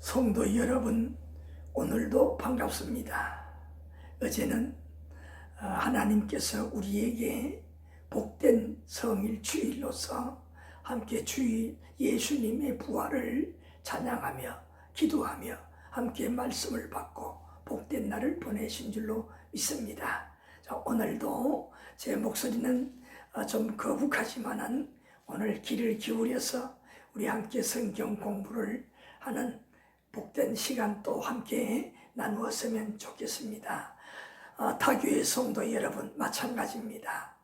성도 여러분, 오늘도 반갑습니다. 어제는 하나님께서 우리에게 복된 성일 주일로서 함께 주일 예수님의 부활을 찬양하며 기도하며 함께 말씀을 받고 복된 날을 보내신 줄로 믿습니다. 자, 오늘도 제 목소리는 좀 거북하지만은 오늘 귀를 기울여서 우리 함께 성경 공부를 하는 복된 시간 또 함께 나누었으면 좋겠습니다. 타교의 성도 여러분 마찬가지입니다.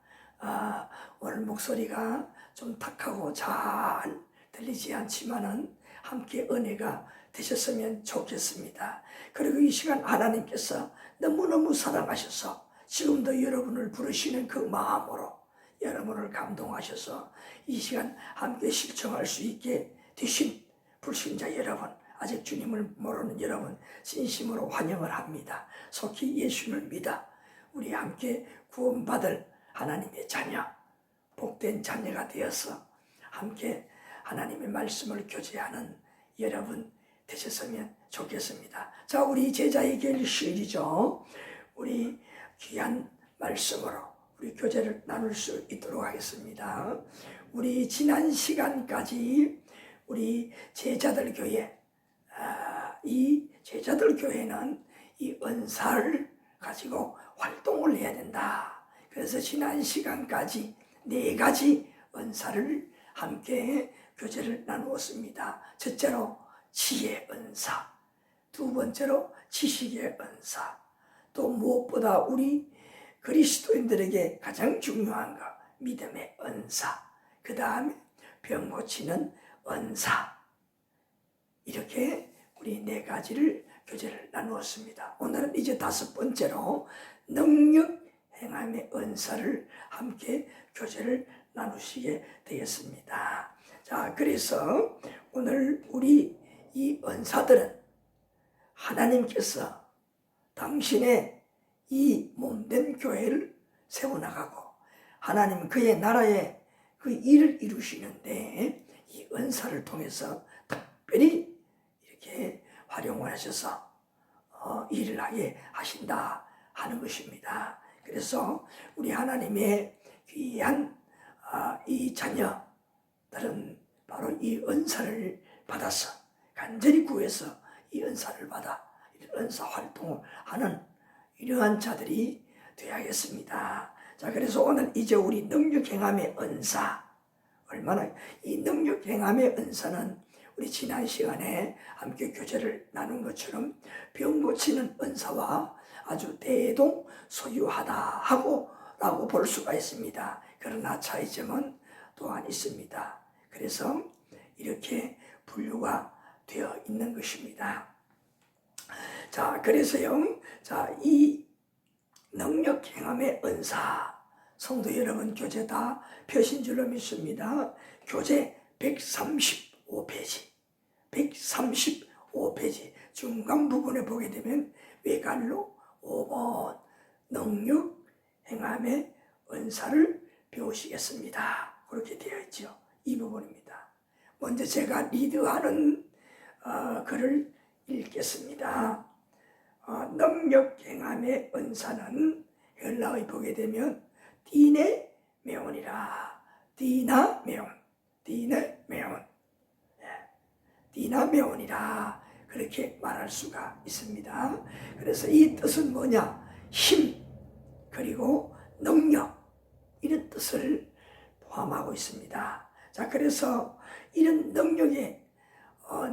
오늘 목소리가 좀 탁하고 잘 들리지 않지만은 함께 은혜가 되셨으면 좋겠습니다. 그리고 이 시간 하나님께서 너무너무 사랑하셔서 지금도 여러분을 부르시는 그 마음으로 여러분을 감동하셔서 이 시간 함께 실천할 수 있게 되신 불신자 여러분, 아직 주님을 모르는 여러분 진심으로 환영을 합니다. 속히 예수를 믿어 우리 함께 구원받을 하나님의 자녀, 복된 자녀가 되어서 함께 하나님의 말씀을 교제하는 여러분 되셨으면 좋겠습니다. 자, 우리 제자의 길 시리즈죠. 우리 귀한 말씀으로 우리 교제를 나눌 수 있도록 하겠습니다. 우리 지난 시간까지 우리 제자들 교회, 이 제자들 교회는 이 은사를 가지고 활동을 해야 된다. 그래서 지난 시간까지 4가지 은사를 함께 교제를 나누었습니다. 첫째로 지혜 은사, 두 번째로 지식의 은사, 또 무엇보다 우리 그리스도인들에게 가장 중요한 것 믿음의 은사, 그 다음에 병 고치는 은사, 이렇게 우리 4가지를 교제를 나누었습니다. 오늘은 이제 5번째로 능력 행함의 은사를 함께 교제를 나누시게 되겠습니다. 자, 그래서 오늘 우리 이 은사들은 하나님께서 당신의 이 몸된 교회를 세워나가고 하나님 그의 나라에 그 일을 이루시는데 이 은사를 통해서 특별히 이렇게 활용을 하셔서 일을 하게 하신다 하는 것입니다. 그래서 우리 하나님의 귀한 이 자녀들은 바로 이 은사를 받아서 간절히 구해서 이 은사를 받아 은사 활동을 하는 이러한 자들이 되어야겠습니다. 자, 그래서 오늘 이제 우리 능력 행함의 은사, 얼마나 이 능력 행함의 은사는 우리 지난 시간에 함께 교제를 나눈 것처럼 병 고치는 은사와 아주 대동소유하다 라고 볼 수가 있습니다. 그러나 차이점은 또한 있습니다. 그래서 이렇게 분류가 되어 있는 것입니다. 자, 그래서요, 자, 이 능력 행함의 은사, 성도 여러분 교재 다 펴신 줄로 믿습니다. 교재 135페이지, 135페이지 중간 부분에 보게 되면 외갈로 5번 능력 행함의 은사를 배우시겠습니다. 그렇게 되어 있죠. 이 부분입니다. 먼저 제가 리드하는 글을 읽겠습니다. 능력 행함의 은사는 헬라어에 보게 되면 디나메온이라, 디나메온이라 그렇게 말할 수가 있습니다. 그래서 이 뜻은 뭐냐? 힘, 그리고 능력, 이런 뜻을 포함하고 있습니다. 자, 그래서 이런 능력의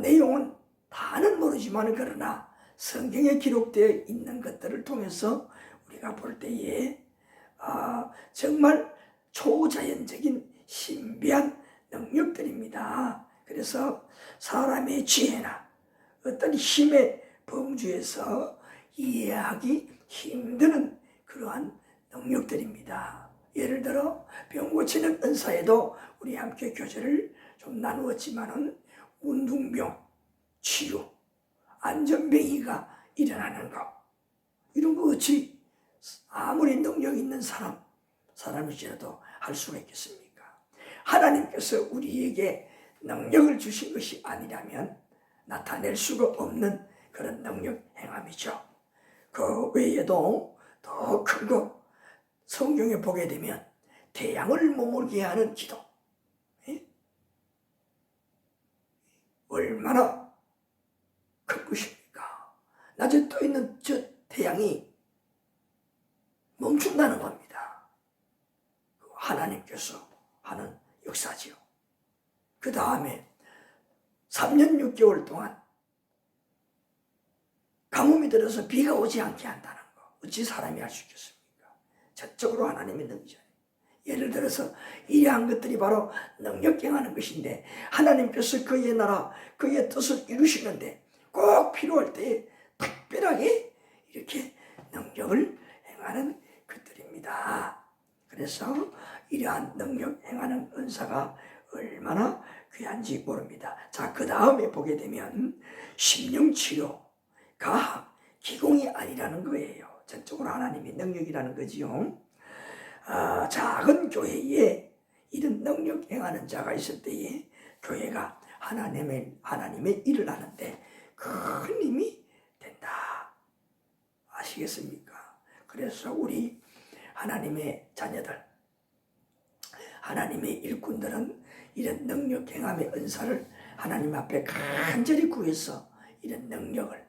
내용은 다는 모르지만 그러나 성경에 기록되어 있는 것들을 통해서 우리가 볼 때에 정말 초자연적인 신비한 능력들입니다. 그래서 사람의 지혜나 어떤 힘의 범주에서 이해하기 힘든 그러한 능력들입니다. 예를 들어 병 고치는 은사에도 우리 함께 교제를 좀 나누었지만은 운동병 치유, 안전병이가 일어나는 것, 이런 거 어찌 아무리 능력 있는 사람이지라도 할 수가 있겠습니까? 하나님께서 우리에게 능력을 주신 것이 아니라면 나타낼 수가 없는 그런 능력 행함이죠. 그 외에도 더 큰 거 성경에 보게 되면 태양을 머물게 하는 기도. 얼마나 큰 것입니까? 낮에 떠 있는 저 태양이 멈춘다는 겁니다. 하나님께서 하는 역사지요. 그 다음에 3년 6개월 동안 가뭄이 들어서 비가 오지 않게 한다는 거. 어찌 사람이 할 수 있겠습니까? 전적으로 하나님의 능력이잖아요. 예를 들어서 이러한 것들이 바로 능력 행하는 것인데 하나님께서 그의 나라, 그의 뜻을 이루시는데 꼭 필요할 때에 특별하게 이렇게 능력을 행하는 것들입니다. 그래서 이러한 능력 행하는 은사가 얼마나 귀한지 모릅니다. 자, 그 다음에 보게 되면 심령치료, 가학, 기공이 아니라는 거예요. 전적으로 하나님의 능력이라는 거지요. 작은 교회에 이런 능력 행하는 자가 있을 때에 교회가 하나님의 일을 하는데 큰 힘이 된다. 아시겠습니까? 그래서 우리 하나님의 자녀들, 하나님의 일꾼들은 이런 능력 행함의 은사를 하나님 앞에 간절히 구해서 이런 능력을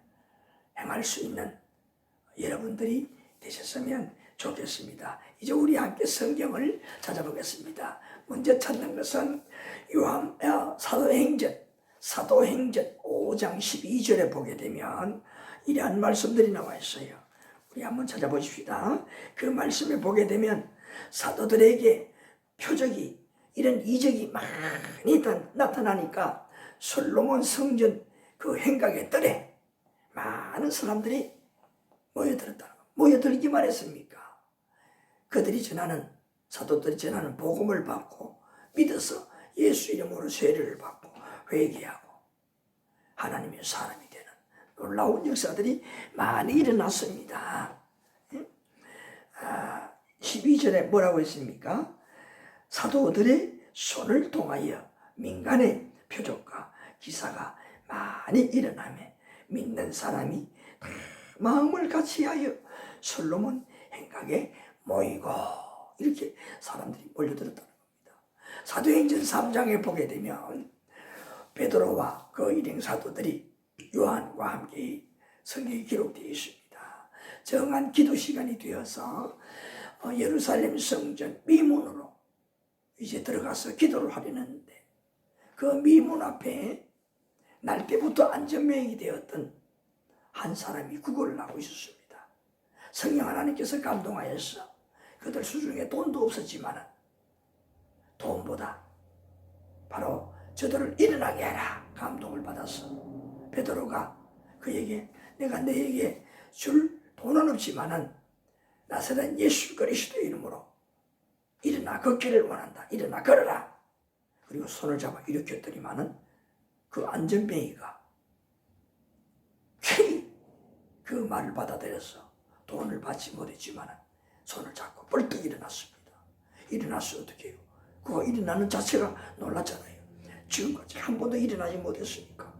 행할 수 있는 여러분들이 되셨으면 좋겠습니다. 이제 우리 함께 성경을 찾아보겠습니다. 먼저 찾는 것은 사도행전 5장 12절에 보게 되면 이러한 말씀들이 나와 있어요. 우리 한번 찾아보십시다. 그 말씀에 보게 되면 사도들에게 표적이, 이런 이적이 많이 나타나니까 솔로몬 성전 그 행각의 뜰에 많은 사람들이 모여들기만 했습니까? 그들이 사도들이 전하는 복음을 받고 믿어서 예수 이름으로 세례를 받고 회개하고 하나님의 사람이 되는 놀라운 역사들이 많이 일어났습니다. 12절에 뭐라고 했습니까? 사도들의 손을 통하여 민간의 표적과 기사가 많이 일어나며 믿는 사람이 마음을 같이하여 솔로몬 행각에 모이고, 이렇게 사람들이 몰려들었다는 겁니다. 사도행전 3장에 보게 되면 베드로와 그 일행 사도들이 요한과 함께 성경에 기록되어 있습니다. 정한 기도 시간이 되어서 예루살렘 성전 미문으로 이제 들어가서 기도를 하려는데 그 미문 앞에 날 때부터 안전명이 되었던 한 사람이 구걸을 하고 있었습니다. 성령 하나님께서 감동하여서 그들 수중에 돈도 없었지만 돈보다 바로 저들을 일어나게 해라 감동을 받아서 베드로가 그에게 내가 너에게 줄 돈은 없지만은 나사렛 예수 그리스도의 이름으로 일어나 걷기를 원한다. 일어나 걸어라. 그리고 손을 잡아 일으켰더니만은 그 안전뱅이가 괜히 그 말을 받아들여서 돈을 받지 못했지만 손을 잡고 벌떡 일어났습니다. 일어나서 어떻게 해요? 그거 일어나는 자체가 놀랐잖아요. 지금까지 한 번도 일어나지 못했으니까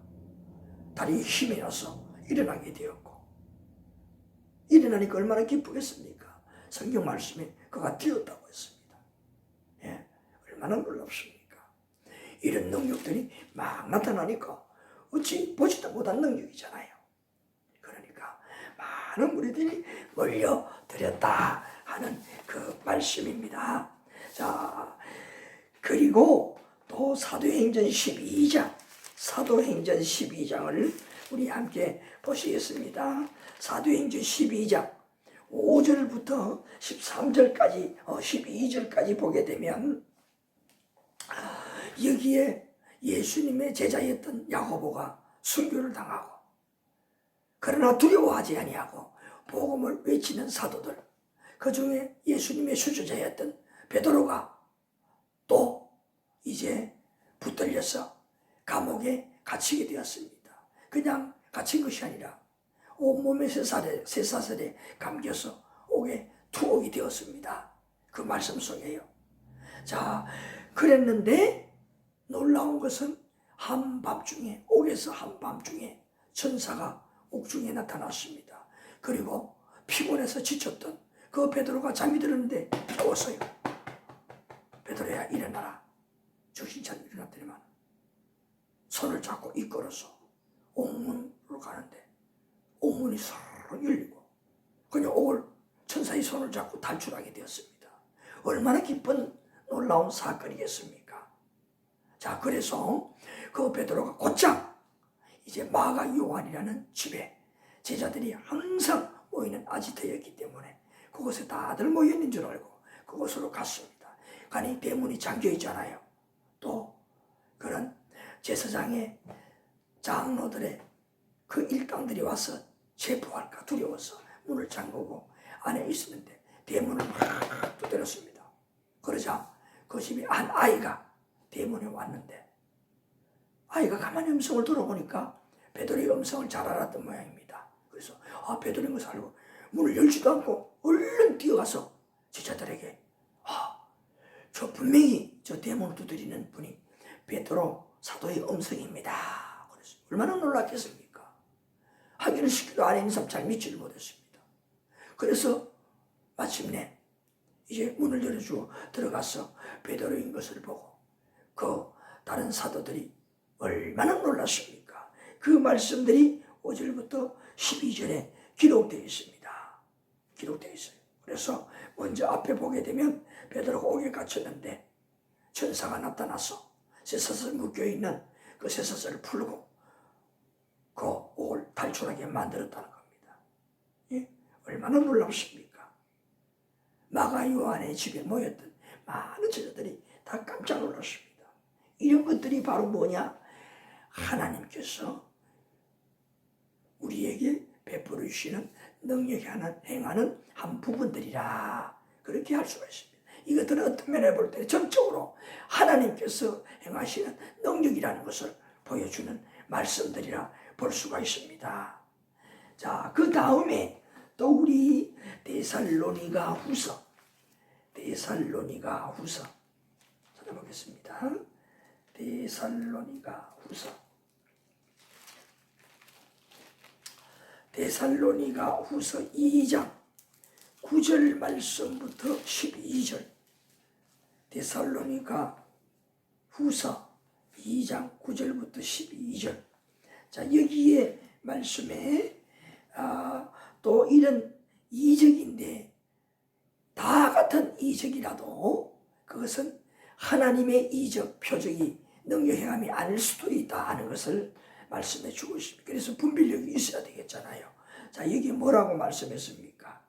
다리에 힘이 나서 일어나게 되었고, 일어나니까 얼마나 기쁘겠습니까? 성경 말씀에 그가 뛰었다고 했습니다. 예, 얼마나 놀랍습니까? 이런 능력들이 막 나타나니까 어찌 보지도 못한 능력이잖아요. 그러니까 많은 무리들이 몰려들었다 하는 그 말씀입니다. 자, 그리고 또 사도행전 12장을 우리 함께 보시겠습니다. 사도행전 12장 5절부터 13절까지 12절까지 보게 되면 여기에 예수님의 제자였던 야고보가 순교를 당하고 그러나 두려워하지 아니하고 복음을 외치는 사도들, 그 중에 예수님의 수주자였던 베드로가 또 이제 붙들려서 감옥에 갇히게 되었습니다. 그냥 갇힌 것이 아니라 온몸에 쇠사슬에 감겨서 옥에 투옥이 되었습니다. 그 말씀 속에요. 자, 그랬는데 놀라운 것은 한밤중에, 옥에서 한밤중에 천사가 옥중에 나타났습니다. 그리고 피곤해서 지쳤던 그 베드로가 잠이 들었는데 깨웠어요. 베드로야 일어나라. 정신 차리고 일어났더니만 손을 잡고 이끌어서 옥문으로 가는데 옥문이 서로 열리고 그냥 옥을 천사의 손을 잡고 탈출하게 되었습니다. 얼마나 기쁜 놀라운 사건이겠습니까? 자, 그래서 그 베드로가 곧장 이제 마가 요한이라는 집에 제자들이 항상 모이는 아지트였기 때문에 그곳에 다들 모여있는 줄 알고 그곳으로 갔습니다. 가니 대문이 잠겨 있잖아요. 또 그런 제사장의 장로들의 그 일당들이 와서 체포할까 두려워서 문을 잠그고 안에 있었는데 대문을 막 두드렸습니다. 그러자 그 집에 한 아이가 대문에 왔는데 아이가 가만히 음성을 들어보니까 베드로의 음성을 잘 알았던 모양입니다. 그래서 베드로인 것을 알고 문을 열지도 않고 얼른 뛰어가서 제자들에게 저 분명히 저 대문을 두드리는 분이 베드로 사도의 음성입니다. 그래서 얼마나 놀랐겠습니까? 확인을 시키도 안에 있는 사람 잘 믿지를 못했습니다. 그래서 마침내 이제 문을 열어주고 들어가서 베드로인 것을 보고 그 다른 사도들이 얼마나 놀랐습니까? 그 말씀들이 5절부터 12절에 기록되어 있습니다. 기록되어 있어요. 그래서 먼저 앞에 보게 되면 베드로가 옥에 갇혔는데 천사가 나타나서 쇠사슬 묶여있는 그 쇠사슬을 풀고 그 옥을 탈출하게 만들었다는 겁니다. 예? 얼마나 놀랍습니까? 마가 요한의 집에 모였던 많은 제자들이 다 깜짝 놀랐습니다. 이런 것들이 바로 뭐냐? 하나님께서 우리에게 베풀어 주시는 능력이 행하는 한 부분들이라 그렇게 할 수가 있습니다. 이것들은 어떤 면에 볼 때 전적으로 하나님께서 행하시는 능력이라는 것을 보여주는 말씀들이라 볼 수가 있습니다. 자, 그 다음에 또 우리 데살로니가 후서 찾아보겠습니다. 데살로니가 후서 2장 9절 말씀부터 12절. 데살로니가 후서 2장 9절부터 12절. 자, 여기에 말씀에 또 이런 이적인데 다 같은 이적이라도 그것은 하나님의 이적 표적이 능력 행함이 아닐 수도 있다 하는 것을 말씀해 주고 있습니다. 그래서 분별력이 있어야 되겠잖아요. 자, 여기 뭐라고 말씀했습니까?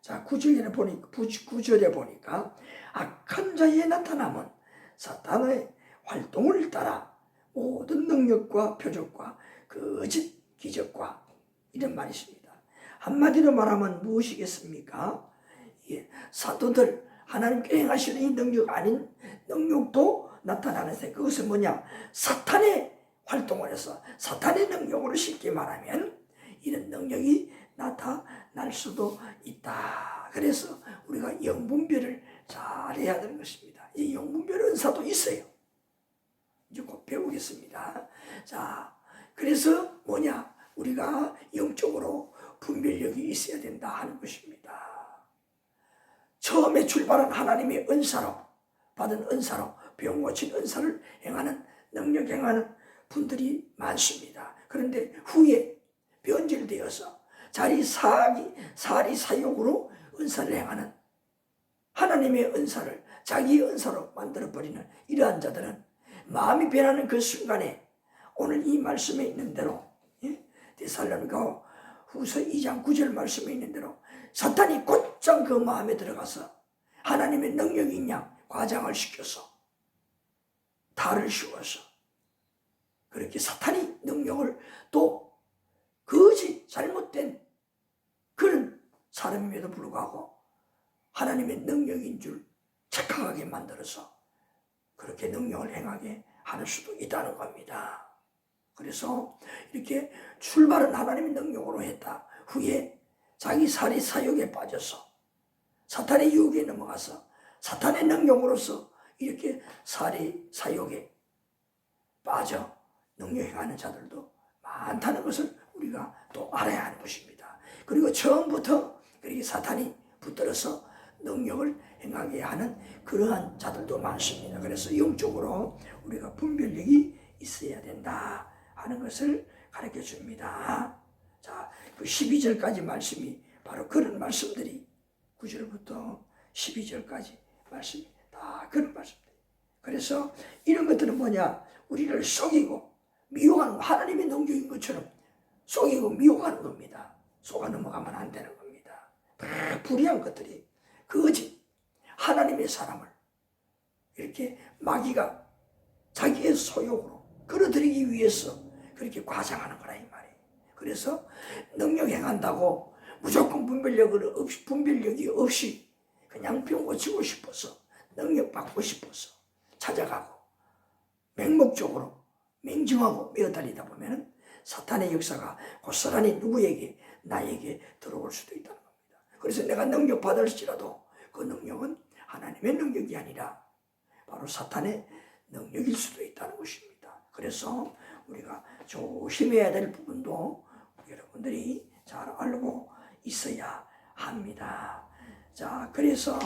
자, 9절에 보니까 악한 자의 나타남은 사탄의 활동을 따라 모든 능력과 표적과 거짓 기적과 이런 말이 있습니다. 한마디로 말하면 무엇이겠습니까? 사도들 하나님께 행하시는 이 능력 아닌 능력도 나타나는데 그것은 뭐냐? 사탄의 활동을 해서 사탄의 능력으로 쉽게 말하면 이런 능력이 나타날 수도 있다. 그래서 우리가 영분별을 잘 해야 되는 것입니다. 이 영분별 은사도 있어요. 이제 곧 배우겠습니다. 자, 그래서 뭐냐? 우리가 영적으로 분별력이 있어야 된다 하는 것입니다. 처음에 출발한 하나님의 은사로 받은 은사로 병 고친 은사를 행하는 능력 행하는 분들이 많습니다. 그런데 후에 변질되어서 자리 사욕으로 은사를 행하는 하나님의 은사를 자기의 은사로 만들어버리는 이러한 자들은 마음이 변하는 그 순간에 오늘 이 말씀에 있는 대로 데살로니가 후서 2장 9절 말씀에 있는 대로 사탄이 곧장 그 마음에 들어가서 하나님의 능력이 있냐 과장을 시켜서 탈을 씌워서 그렇게 사탄이 능력을 또 거짓 잘못된 그런 사람임에도 불구하고 하나님의 능력인 줄 착각하게 만들어서 그렇게 능력을 행하게 하는 수도 있다는 겁니다. 그래서 이렇게 출발은 하나님의 능력으로 했다. 후에 자기 살이 사욕에 빠져서 사탄의 유혹에 넘어가서 사탄의 능력으로서 이렇게 살이 사욕에 빠져 능력 행하는 자들도 많다는 것을 우리가 또 알아야 하는 것입니다. 그리고 처음부터 그렇게 사탄이 붙들어서 능력을 행하게 하는 그러한 자들도 많습니다. 그래서 영적으로 우리가 분별력이 있어야 된다 하는 것을 가르쳐 줍니다. 자, 그 12절까지 말씀이 바로 그런 말씀들이 9절부터 12절까지 말씀이 다 그런 말씀들. 그래서 이런 것들은 뭐냐? 우리를 속이고 미혹하는, 하나님의 능력인 것처럼 속이고 미혹하는 겁니다. 속아 넘어가면 안 되는 겁니다. 다 불의한 것들이, 거짓, 하나님의 사람을 이렇게 마귀가 자기의 소욕으로 끌어들이기 위해서 그렇게 과장하는 거라 이 말이에요. 그래서 능력 행한다고 무조건 분별력이 없이 그냥 병 고치고 싶어서, 능력 받고 싶어서 찾아가고 맹목적으로 맹정하고 매어달리다 보면 사탄의 역사가 고스란히 누구에게, 나에게 들어올 수도 있다는 겁니다. 그래서 내가 능력 받을지라도 그 능력은 하나님의 능력이 아니라 바로 사탄의 능력일 수도 있다는 것입니다. 그래서 우리가 조심해야 될 부분도 여러분들이 잘 알고 있어야 합니다. 자, 그래서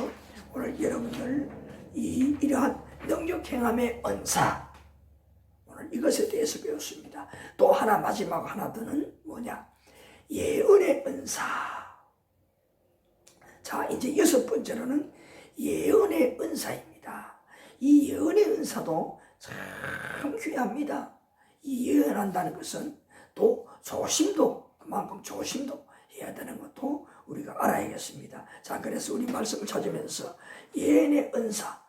오늘 여러분들 이러한 능력 행함의 은사, 오늘 이것에 대해서 배웠습니다. 또 하나, 마지막 하나 더는 뭐냐? 예언의 은사. 자, 이제 6번째로는 예언의 은사입니다. 이 예언의 은사도 참 귀합니다. 이 예언한다는 것은 또 조심도, 그만큼 조심도 해야 되는 것도 우리가 알아야겠습니다. 자, 그래서 우리 말씀을 찾으면서 예언의 은사,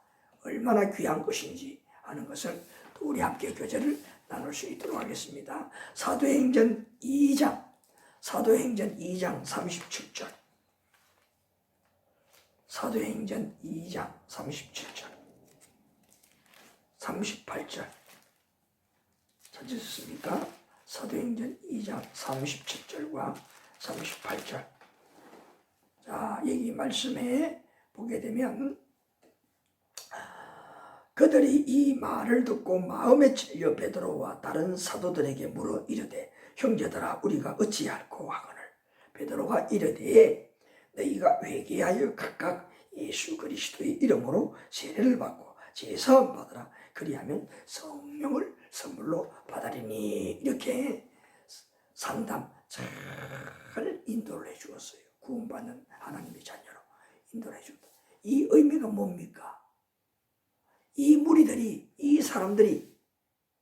얼마나 귀한 것인지 하는 것을 또 우리 함께 교제를 나눌 수 있도록 하겠습니다. 사도행전 2장 37절. 사도행전 2장 37절, 38절 찾으셨습니까? 사도행전 2장 37절과 38절. 자, 여기 말씀에 보게 되면 그들이 이 말을 듣고 마음에 찔려 베드로와 다른 사도들에게 물어 이르되, 형제들아, 우리가 어찌할꼬 하거늘. 베드로가 이르되, 너희가 회개하여 각각 예수 그리스도의 이름으로 세례를 받고 제사함 받으라. 그리하면 성령을 선물로 받으리니. 이렇게 상담 잘 인도를 해주었어요. 구원받는 하나님의 자녀로 인도를 해준다. 이 의미가 뭡니까? 이 무리들이, 이 사람들이,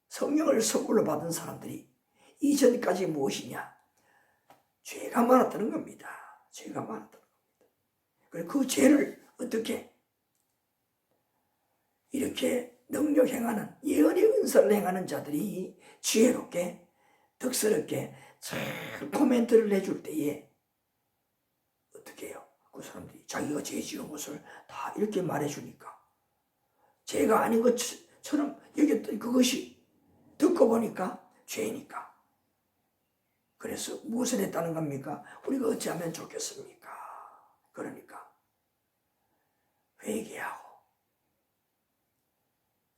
성령을 선물로 받은 사람들이 이전까지 무엇이냐? 죄가 많았다는 겁니다. 죄가 많았다는 겁니다. 그리고 그 죄를 어떻게 이렇게 능력 행하는, 예언의 은사를 행하는 자들이 지혜롭게, 덕스럽게 잘 코멘트를 해줄 때에 어떻게 해요? 그 사람들이 자기가 죄 지은 것을 다 이렇게 말해주니까 죄가 아닌 것처럼 여겼던 그것이 듣고 보니까 죄니까. 그래서 무엇을 했다는 겁니까? 우리가 어찌하면 좋겠습니까? 그러니까 회개하고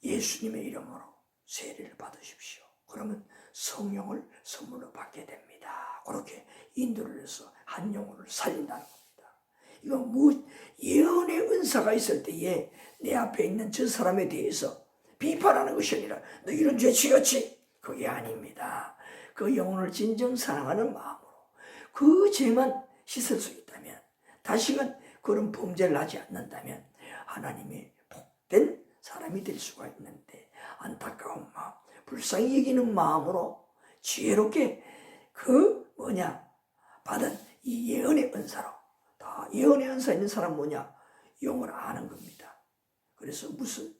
예수님의 이름으로 세례를 받으십시오. 그러면 성령을 선물로 받게 됩니다. 그렇게 인도를 해서 한 영혼을 살린다는 겁니다. 이건 예언의 은사가 있을 때에 내 앞에 있는 저 사람에 대해서 비판하는 것이 아니라 너 이런 죄 지었지? 그게 아닙니다. 그 영혼을 진정 사랑하는 마음으로 그 죄만 씻을 수 있다면, 다시는 그런 범죄를 하지 않는다면 하나님의 복된 사람이 될 수가 있는데, 안타까운 마음, 불쌍히 여기는 마음으로 지혜롭게 받은 이 예언의 은사로, 다 예언의 은사 있는 사람 뭐냐? 영을 아는 겁니다. 그래서 무슨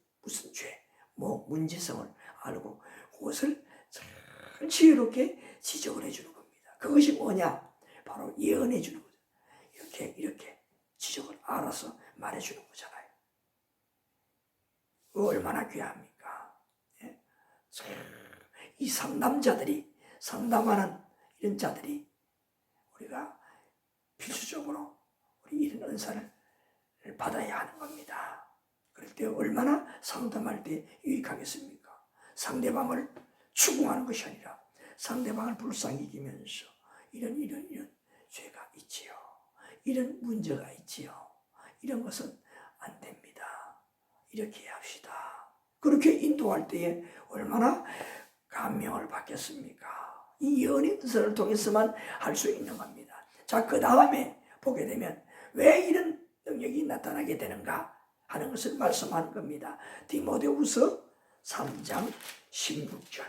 죄, 문제성을 알고 그것을 잘 지혜롭게 지적을 해주는 겁니다. 그것이 뭐냐? 바로 예언해 주는 거죠. 이렇게 지적을 알아서 말해주는 거잖아요. 얼마나 귀합니까? 예? 이 상담하는 이런 자들이 우리가 필수적으로 우리 이런 은사를 받아야 하는 겁니다. 그럴 때 얼마나 상담할 때 유익하겠습니까? 상대방을 추궁하는 것이 아니라 상대방을 불쌍히 여기면서 이런 죄가 있지요. 이런 문제가 있지요. 이런 것은 안 됩니다. 이렇게 합시다. 그렇게 인도할 때에 얼마나 감명을 받겠습니까? 이 예언의 은사를 통해서만 할 수 있는 겁니다. 자, 그 다음에 보게 되면 왜 이런 능력이 나타나게 되는가 하는 것을 말씀하는 겁니다. 디모데후서 3장 16절,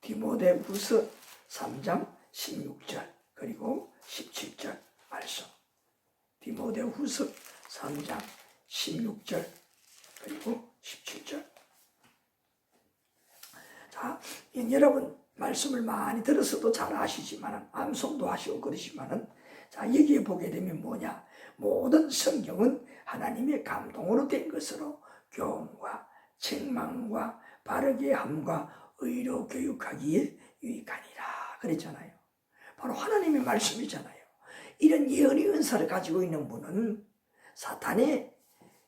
디모데후서 3장 16절 그리고 17절 말씀. 디모데후서 3장 16절 그리고 17절. 자, 여러분 말씀을 많이 들어서도 잘 아시지만 암송도 하시고 그러시면은 자, 여기에 보게 되면 뭐냐? 모든 성경은 하나님의 감동으로 된 것으로 교훈과 책망과 바르게 함과 의로 교육하기에 유익하니라 그랬잖아요. 바로 하나님의 말씀이잖아요. 이런 예언의 은사를 가지고 있는 분은 사탄의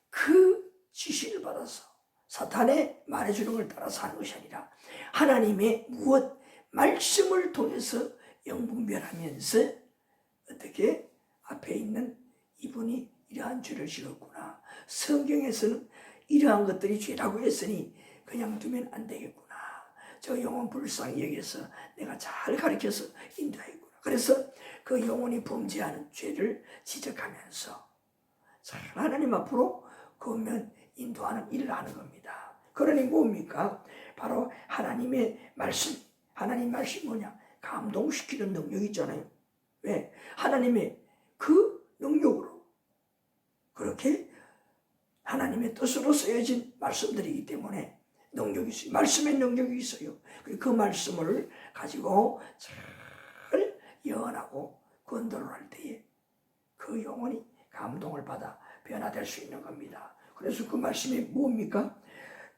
그 지시를 받아서 사탄의 말해주는 걸 따라서 하는 것이 아니라 하나님의 무엇 말씀을 통해서 영분별하면서 어떻게 앞에 있는 이분이 이러한 죄를 지었구나. 성경에서는 이러한 것들이 죄라고 했으니 그냥 두면 안 되겠구나. 저 영혼 불쌍히 여기서 내가 잘 가르쳐서 인도하겠구나. 그래서 그 영혼이 범죄하는 죄를 지적하면서 잘 하나님 앞으로 그러면 인도하는 일을 하는 겁니다. 그러니 뭡니까? 바로 하나님의 말씀. 하나님 말씀이 뭐냐? 감동시키는 능력이 있잖아요. 왜? 하나님의 그 능력으로 그렇게 하나님의 뜻으로 쓰여진 말씀들이기 때문에 능력이 있어요. 말씀의 능력이 있어요. 그 말씀을 가지고 잘 예언하고 건도를 할 때에 그 영혼이 감동을 받아 변화될 수 있는 겁니다. 그래서 그 말씀이 뭡니까?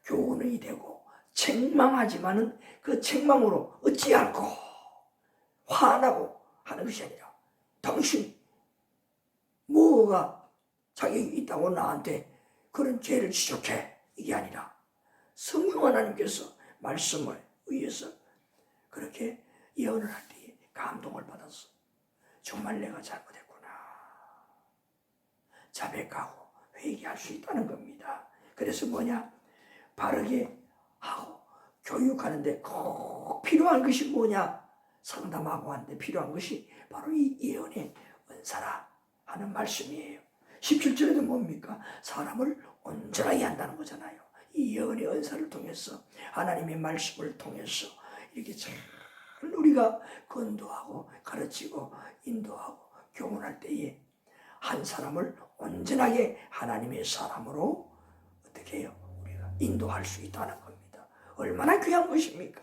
교훈이 되고 책망하지만은 그 책망으로 어찌 않고 화나고 하는 것이 아니라 당신 뭐가 자격이 있다고 나한테 그런 죄를 지적해 이게 아니라 성령 하나님께서 말씀을 의해서 그렇게 예언을 할 때에 감동을 받아서 정말 내가 잘못했구나 자백하고 회개할 수 있다는 겁니다. 그래서 뭐냐? 바르게 하고 교육하는데 꼭 필요한 것이 뭐냐? 상담하고 하는데 필요한 것이 바로 이 예언의 은사라 하는 말씀이에요. 17절에도 뭡니까? 사람을 온전하게 한다는 거잖아요. 이 예언의 은사를 통해서 하나님의 말씀을 통해서 이렇게 잘 우리가 건도하고 가르치고 인도하고 교훈할 때에 한 사람을 온전하게 하나님의 사람으로 어떻게 해요? 우리가 인도할 수 있다는 겁니다. 얼마나 귀한 것입니까?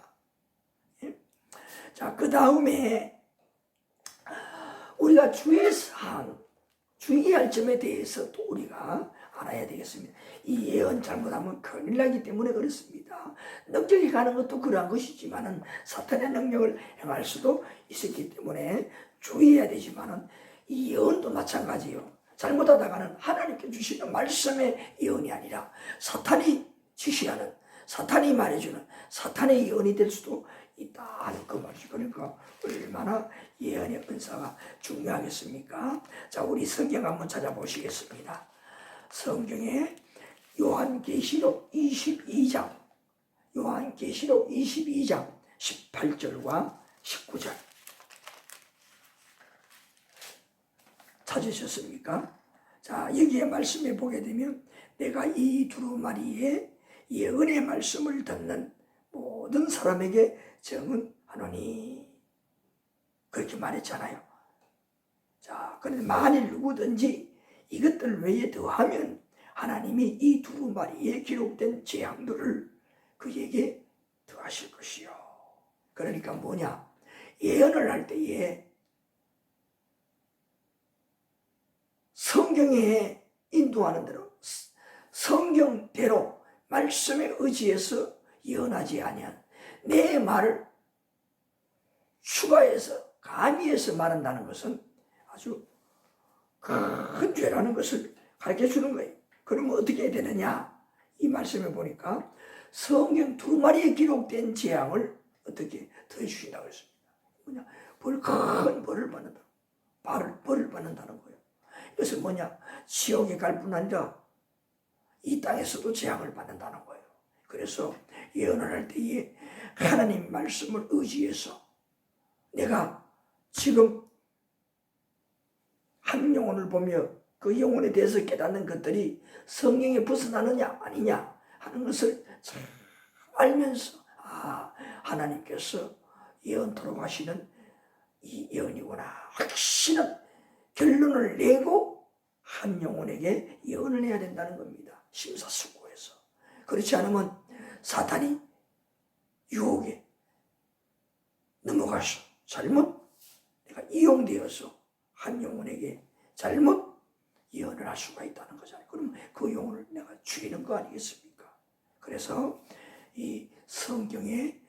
예? 자, 그 다음에 우리가 주의할 점에 대해서 또 우리가 알아야 되겠습니다. 이 예언 잘못하면 큰일 나기 때문에 그렇습니다. 능력이 가는 것도 그러한 것이지만은 사탄의 능력을 행할 수도 있었기 때문에 주의해야 되지만은 이 예언도 마찬가지예요. 잘못하다가는 하나님께 주시는 말씀의 예언이 아니라 사탄이 지시하는, 사탄이 말해주는 사탄의 예언이 될 수도 있다 하는 그 말이죠. 그러니까 얼마나 예언의 은사가 중요하겠습니까? 자, 우리 성경 한번 찾아보시겠습니다. 성경에 요한계시록 22장 18절과 19절 찾으셨습니까? 자, 여기에 말씀에 보게 되면 내가 이 두루마리에 예언의 말씀을 듣는 모든 사람에게 증언하노니 그렇게 말했잖아요. 자, 그런데 만일 누구든지 이것들 외에 더하면 하나님이 이 두루마리에 기록된 재앙들을 그에게 더하실 것이요. 그러니까 뭐냐? 예언을 할 때에 성경에 인도하는 대로 성경대로 말씀에 의지해서 예언하지 아니한 내 말을 추가해서 가미해서 말한다는 것은 아주 큰 죄라는 것을 가르쳐 주는 거예요. 그러면 어떻게 해야 되느냐? 이 말씀에 보니까 성경 두루마리에 기록된 재앙을 어떻게 더해주신다고 했습니다. 뭐냐? 큰 벌을 받는다. 벌을 받는다는 거예요. 이것은 뭐냐? 지옥에 갈 뿐 아니라 이 땅에서도 재앙을 받는다는 거예요. 그래서 예언을 할 때에 하나님 말씀을 의지해서 내가 지금 한 영혼을 보며 그 영혼에 대해서 깨닫는 것들이 성경에 벗어나느냐 아니냐 하는 것을 잘 알면서 하나님께서 예언토록 하시는 이 예언이구나 확실한 결론을 내고 한 영혼에게 예언을 해야 된다는 겁니다. 심사숙고해서. 그렇지 않으면 사탄이 유혹에 넘어가서 잘못 내가 이용되어서 한 영혼에게 잘못 예언을 할 수가 있다는 거잖아요. 그럼 그 영혼을 내가 죽이는 거 아니겠습니까? 그래서 이 성경에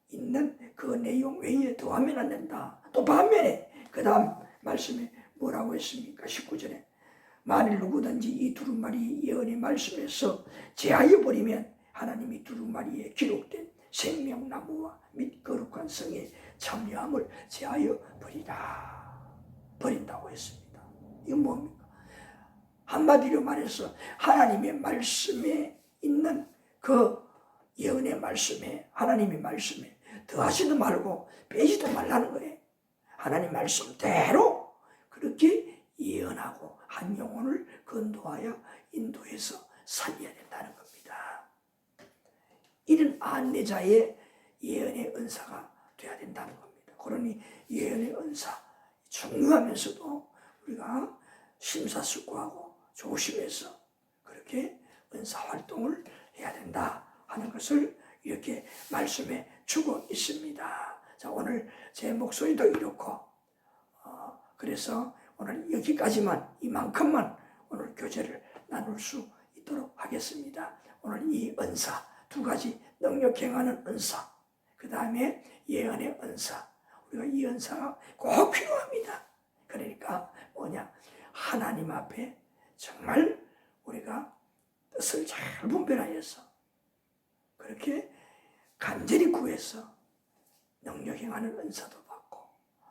있는 그 내용 외에 더하면 안 된다. 또 반면에 그 다음 말씀에 뭐라고 했습니까? 19절에 만일 누구든지 이 두루마리 예언의 말씀에서 제하여 버리면 하나님이 두루마리에 기록된 생명나무와 및 거룩한 성에 참여함을 제하여 버린다고 했습니다. 이건 뭡니까? 한마디로 말해서 하나님의 말씀에 있는 그 예언의 말씀에 하나님의 말씀에 더하지도 말고 빼지도 말라는 거예요. 하나님 말씀대로 그렇게 예언하고 한 영혼을 건도하여 인도해서 살려야 된다는 겁니다. 이런 안내자의 예언의 은사가 돼야 된다는 겁니다. 그러니 예언의 은사 중요하면서도 우리가 심사숙고하고 조심해서 그렇게 은사 활동을 해야 된다 하는 것을 이렇게 말씀해 주고 있습니다. 자, 오늘 제 목소리도 이렇고 그래서 오늘 여기까지만 이만큼만 오늘 교제를 나눌 수 있도록 하겠습니다. 오늘 이 은사 두 가지 능력 행하는 은사 그 다음에 예언의 은사 우리가 이 은사가 꼭 필요합니다. 그러니까 뭐냐 하나님 앞에 정말 우리가 뜻을 잘 분별하여서 그렇게 간절히 구해서 능력 행하는 은사도 받고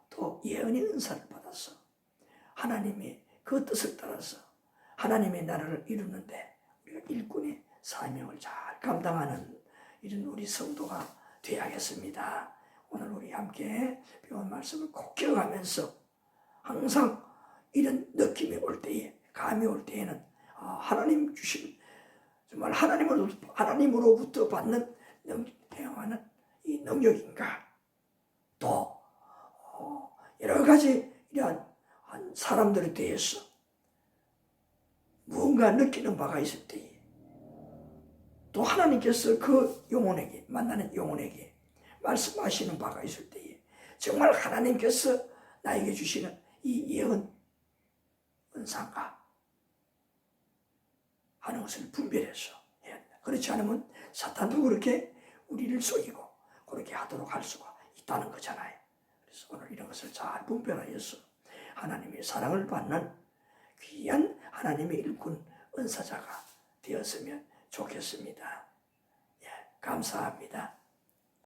또 예언의 은사를 받아서 하나님의 그 뜻을 따라서 하나님의 나라를 이루는데 우리가 일꾼의 사명을 잘 감당하는 이런 우리 성도가 되어야겠습니다. 오늘 우리 함께 배운 말씀을 꼭 기억하면서 항상 이런 느낌이 올 때에 감이 올 때에는 하나님 주신 정말 하나님으로부터 받는 행하는 이 능력인가 또 여러 가지 이러한 사람들에 대해서 무언가 느끼는 바가 있을 때에 또 하나님께서 그 영혼에게 만나는 영혼에게 말씀하시는 바가 있을 때에 정말 하나님께서 나에게 주시는 이 예언 은사가 하는 것을 분별해서 해야 한다. 그렇지 않으면 사탄도 그렇게 우리를 속이고 그렇게 하도록 할 수가 있다는 거잖아요. 그래서 오늘 이런 것을 잘 분별하여서 하나님의 사랑을 받는 귀한 하나님의 일꾼 은사자가 되었으면 좋겠습니다. 예, 감사합니다.